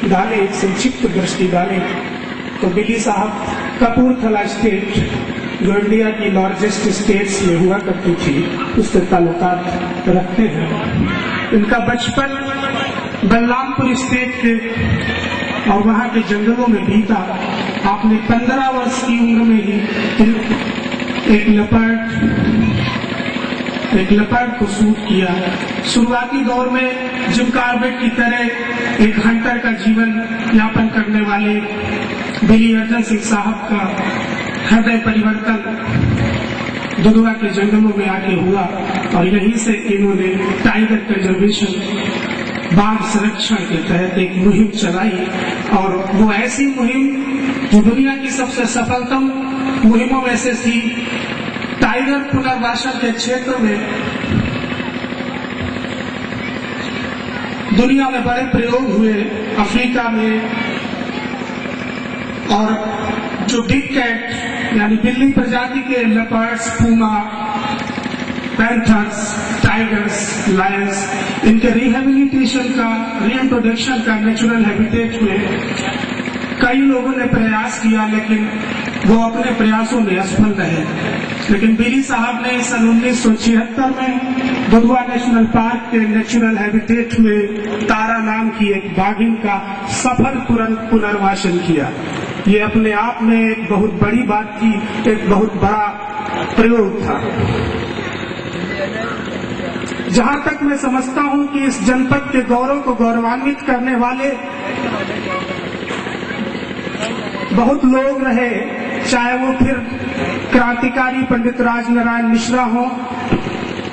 डालें, एक संक्षिप्त दृष्टि डालें, तो बिली साहब कपूरथला स्टेट जो इंडिया की लार्जेस्ट स्टेट्स में हुआ करती थी उससे ताल्लुकात रखते हैं। इनका बचपन बलरामपुर स्टेट के और वहां के जंगलों में बीता। आपने 15 वर्ष की उम्र में ही एक लेपर्ड को शूट किया। शुरुआती दौर में जिम कॉर्बेट की तरह एक हंटर का जीवन यापन करने वाले बिली अर्जन सिंह साहब का हृदय परिवर्तन दुधवा के जंगलों में आके हुआ और यहीं से इन्होंने टाइगर कंजर्वेशन बाघ संरक्षण के तहत एक मुहिम चलाई और वो ऐसी मुहिम जो दुनिया की सबसे सफलतम मुहिमों में से थी। टाइगर पुनर्वासन के क्षेत्र में दुनिया में बड़े प्रयोग हुए, अफ्रीका में, और जो बिग कैट यानी बिल्ली प्रजाति के leopards, Puma, panthers, tigers, Lions, इनके रिहेबिलिटेशन का, रीइंट्रोडक्शन का नेचुरल हैबिटेट में कई लोगों ने प्रयास किया, लेकिन वो अपने प्रयासों में असफल रहे। लेकिन बिली साहब ने सन 1976 में दुधवा नेशनल पार्क के नेचुरल हैबिटेट में तारा नाम की एक बाघिन का सफल पुनर्वासन किया। ये अपने आप में एक बहुत बड़ी बात थी, एक बहुत बड़ा प्रयोग था। जहां तक मैं समझता हूं कि इस जनपद के गौरव को गौरवान्वित करने वाले बहुत लोग रहे, चाहे वो फिर क्रांतिकारी पंडित राजनारायण मिश्रा हो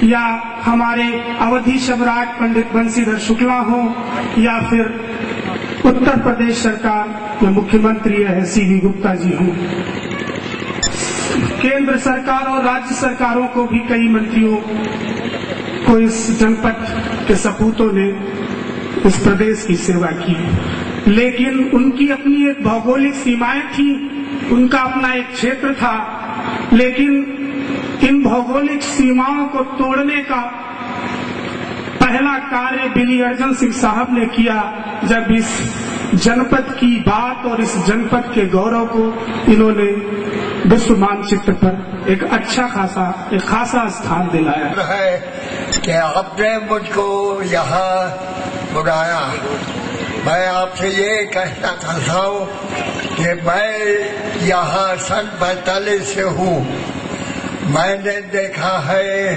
या हमारे अवधि सम्राट पंडित बंशीधर शुक्ला हो या फिर उत्तर प्रदेश सरकार में मुख्यमंत्री रहे सीवी गुप्ता जी हों। केंद्र सरकार और राज्य सरकारों को भी कई मंत्रियों को इस जनपद के सपूतों ने इस प्रदेश की सेवा की, लेकिन उनकी अपनी एक भौगोलिक सीमाएं थी, उनका अपना एक क्षेत्र था। लेकिन इन भौगोलिक सीमाओं को तोड़ने का पहला कार्य बिली अर्जन सिंह साहब ने किया, जब इस जनपद की बात और इस जनपद के गौरव को इन्होंने विश्व मानचित्र पर एक खासा स्थान दिलाया है कि आपने मुझको यहाँ बुलाया। मैं आपसे ये कहना चाहता हूँ कि मैं यहाँ सन 45 से हूँ। मैंने देखा है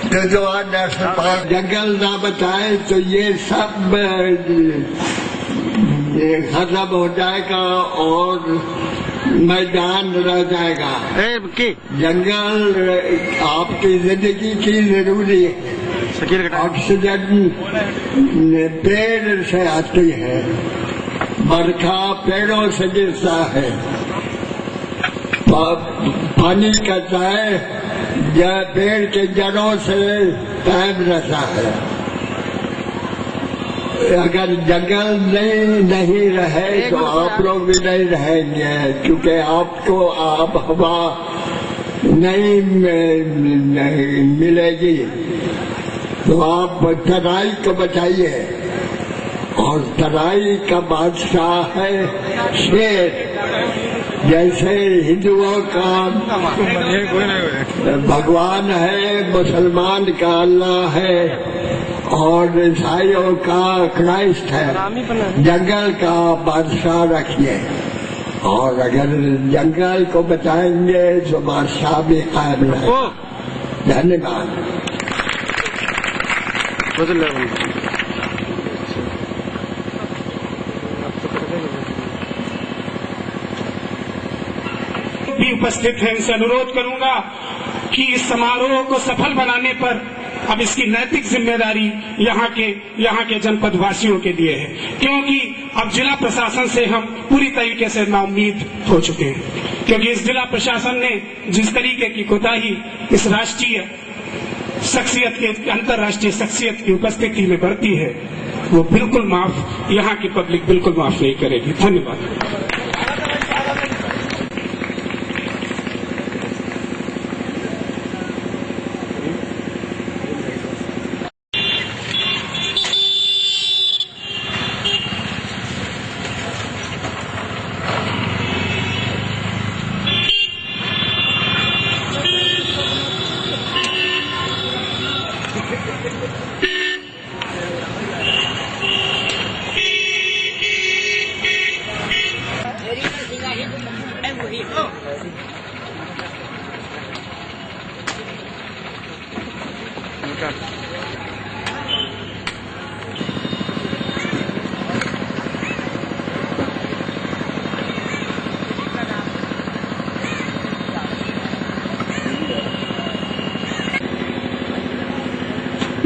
दुधवा नेशनल पार्क, जंगल ना बचाए तो ये सब खत्म हो जाएगा और मैदान रह जाएगा। जंगल आपकी जिंदगी की जरूरी है। ऑक्सीजन पेड़ से आती है, बरखा पेड़ों से गिरता है, पानी कहता है पेड़ के जड़ों से कायम रहता है। अगर जंगल नहीं रहे तो आप लोग भी नहीं रहेंगे, क्योंकि आपको आब हवा नहीं मिलेगी। तो आप तराई को बचाइए, और तराई का बादशाह है शेर। जैसे हिंदुओं का भगवान है, मुसलमान का अल्लाह है और ईसाइयों का क्राइस्ट है। जंगल का बादशाह रखिए, और अगर जंगल को बचाएंगे तो बादशाह भी कायम रहेगा। धन्यवाद। भी उपस्थित है, इनसे अनुरोध करूंगा कि इस समारोह को सफल बनाने पर अब इसकी नैतिक जिम्मेदारी यहाँ के जनपद वासियों के लिए है, क्योंकि अब जिला प्रशासन से हम पूरी तरीके से नाउम्मीद हो चुके हैं। क्योंकि इस जिला प्रशासन ने जिस तरीके की कोताही इस राष्ट्रीय शख्सियत के अंतर्राष्ट्रीय शख्सियत की उपस्थिति में बढ़ती है, वो बिल्कुल माफ, यहाँ की पब्लिक बिल्कुल माफ नहीं करेगी। धन्यवाद।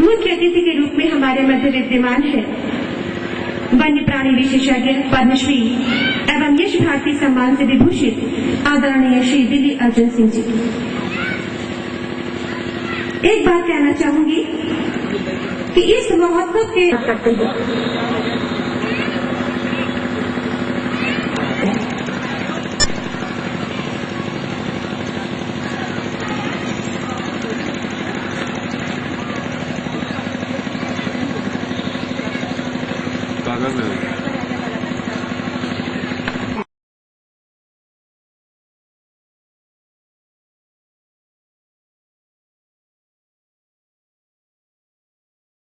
मुख्य अतिथि के रूप में हमारे मध्य विद्यमान है वन्य प्राणी विशेषज्ञ पद्मश्री एवं यश भारती सम्मान से विभूषित आदरणीय श्री दिल्ली अर्जुन सिंह जी। एक बात कहना चाहूंगी कि इस महोत्सव के कागज